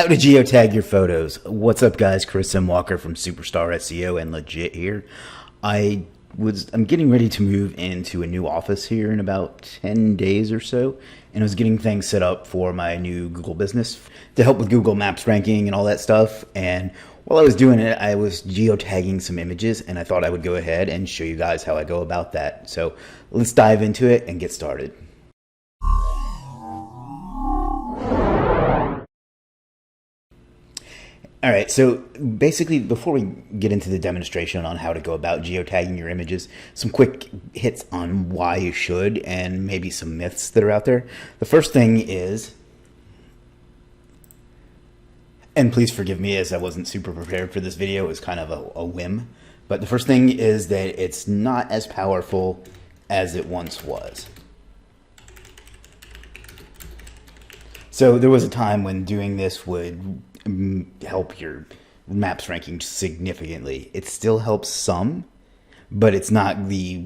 How to geotag your photos. What's up, guys? Chris M. Walker from Superstar SEO and Legiit here. I'm getting ready to move into a new office here in about 10 days or so, and I was getting things set up for my new Google business to help with Google Maps ranking and all that stuff. And while I was doing it, I was geotagging some images, and I thought I would go ahead and show you guys how I go about that. So let's dive into it and get started. All right, so basically, before we get into the demonstration on how to go about geotagging your images, some quick hits on why you should and maybe some myths that are out there. The first thing is, and please forgive me as I wasn't super prepared for this video, it was kind of a whim, but the first thing is that it's not as powerful as it once was. So there was a time when doing this would help your maps ranking significantly. It still helps some, but it's not the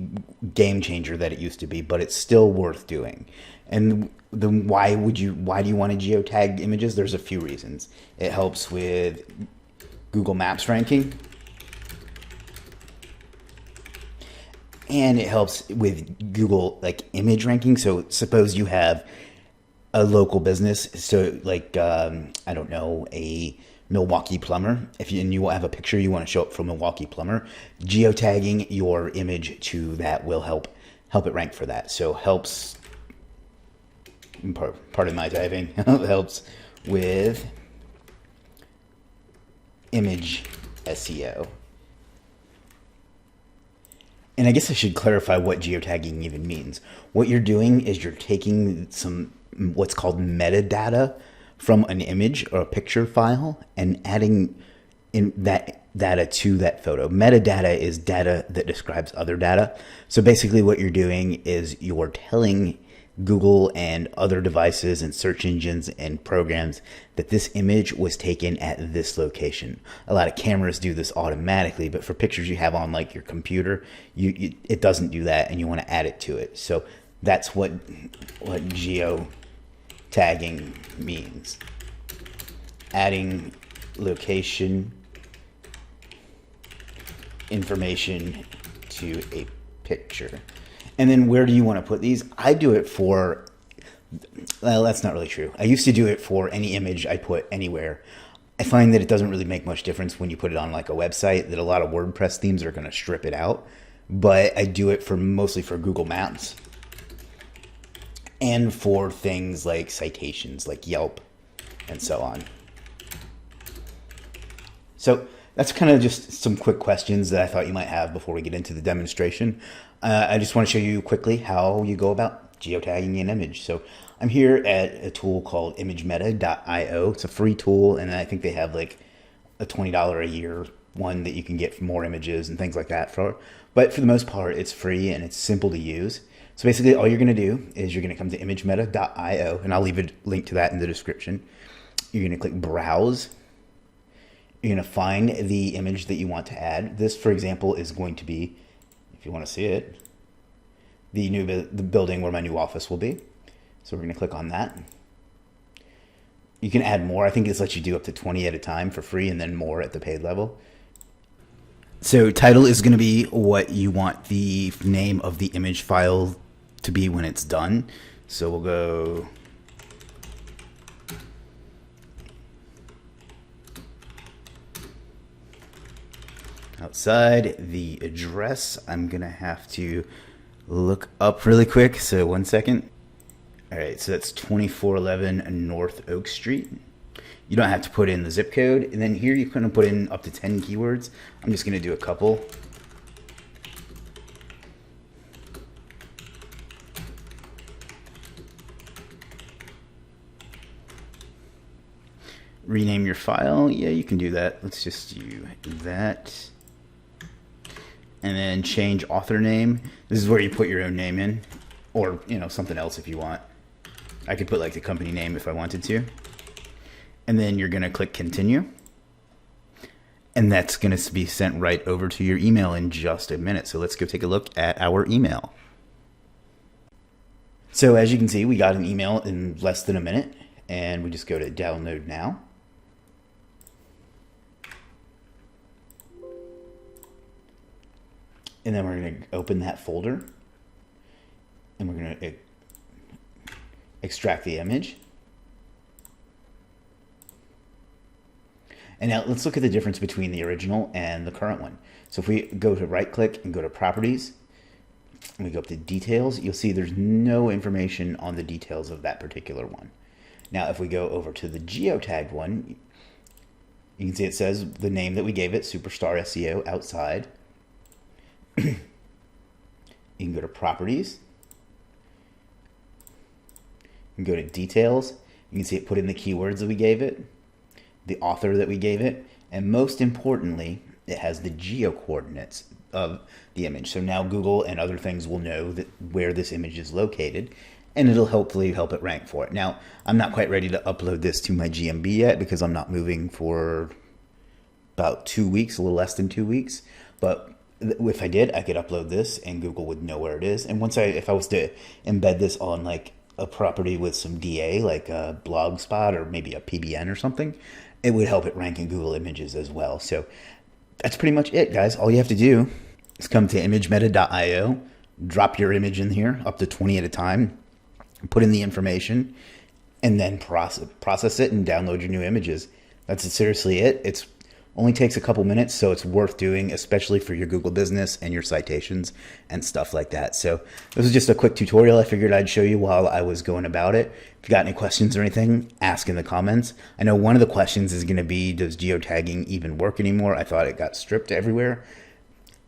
game changer that it used to be, but it's still worth doing. And then why do you want to geotag images? There's a few reasons. It helps with Google Maps ranking, and it helps with Google image ranking. So suppose you have a local business, so I don't know, a Milwaukee plumber. If you have a picture you want to show up from Milwaukee plumber, geotagging your image to that will help it rank for that. So helps, pardon my typing, helps with image SEO. And I guess I should clarify what geotagging even means. What you're doing is you're taking some what's called metadata from an image or a picture file and adding in that data to that photo. Metadata is data that describes other data. So basically what you're doing is you're telling Google and other devices and search engines and programs that this image was taken at this location. A lot of cameras do this automatically, but for pictures you have on your computer, it doesn't do that, and you want to add it to it. So that's what geotagging means. Adding location information to a picture. And then where do you want to put these? I do it for, well, that's not really true. I used to do it for any image I put anywhere. I find that it doesn't really make much difference when you put it on a website, that a lot of WordPress themes are going to strip it out. But I do it mostly for Google Maps and for things like citations, like Yelp and so on. So that's kind of just some quick questions that I thought you might have before we get into the demonstration. I just want to show you quickly how you go about geotagging an image. So I'm here at a tool called imagemeta.io. It's a free tool, and I think they have a $20 a year one that you can get for more images and things like that. But for the most part, it's free and it's simple to use. So basically all you're going to do is you're going to come to imagemeta.io, and I'll leave a link to that in the description. You're going to click Browse. You're going to find the image that you want to add. This, for example, is going to be, if you want to see it, the building where my new office will be. So we're going to click on that. You can add more. I think this lets you do up to 20 at a time for free, and then more at the paid level. So title is going to be what you want the name of the image file to be when it's done. So we'll go outside. The address I'm going to have to look up really quick, so 1 second. All right, so that's 2411 North Oak Street. You don't have to put in the zip code. And then here you can put in up to 10 keywords. I'm just going to do a couple. Rename your file. Yeah, you can do that. Let's just do that. And then change author name. This is where you put your own name in, or something else if you want. I could put the company name if I wanted to. And then you're going to click continue. And that's going to be sent right over to your email in just a minute. So let's go take a look at our email. So as you can see, we got an email in less than a minute, and we just go to download now. And then we're going to open that folder, and we're going to extract the image. And now let's look at the difference between the original and the current one. So if we go to right click and go to properties, and we go up to details, you'll see there's no information on the details of that particular one. Now if we go over to the Geotag one, you can see it says the name that we gave it, Superstar SEO Outside. You can go to properties. You can go to details. You can see it put in the keywords that we gave it, the author that we gave it, and most importantly, it has the geo coordinates of the image. So now Google and other things will know that where this image is located, and it'll hopefully help it rank for it. Now, I'm not quite ready to upload this to my GMB yet because I'm not moving for about 2 weeks, a little less than 2 weeks. But if I did, I could upload this and Google would know where it is. And if I was to embed this on like a property with some DA, like a Blogspot or maybe a PBN or something, it would help it rank in Google Images as well. So that's pretty much it, guys. All you have to do is come to imagemeta.io, drop your image in here, up to 20 at a time, put in the information, and then process it and download your new images. That's seriously it. It's only takes a couple minutes, so it's worth doing, especially for your Google business and your citations and stuff like that. So this is just a quick tutorial I figured I'd show you while I was going about it. If you got any questions or anything, ask in the comments. I know one of the questions is going to be, does geotagging even work anymore? I thought it got stripped everywhere.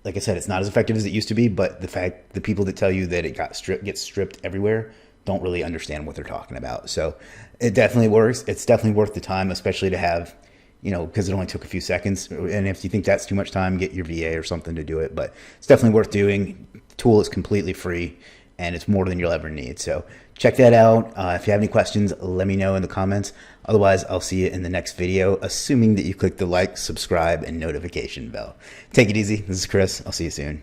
Like I said, it's not as effective as it used to be, but the people that tell you that it gets stripped everywhere don't really understand what they're talking about. So it definitely works. It's definitely worth the time, especially to have, because it only took a few seconds. And if you think that's too much time, get your VA or something to do it. But it's definitely worth doing. The tool is completely free, and it's more than you'll ever need. So check that out. If you have any questions, let me know in the comments. Otherwise, I'll see you in the next video, assuming that you click the like, subscribe, and notification bell. Take it easy. This is Chris. I'll see you soon.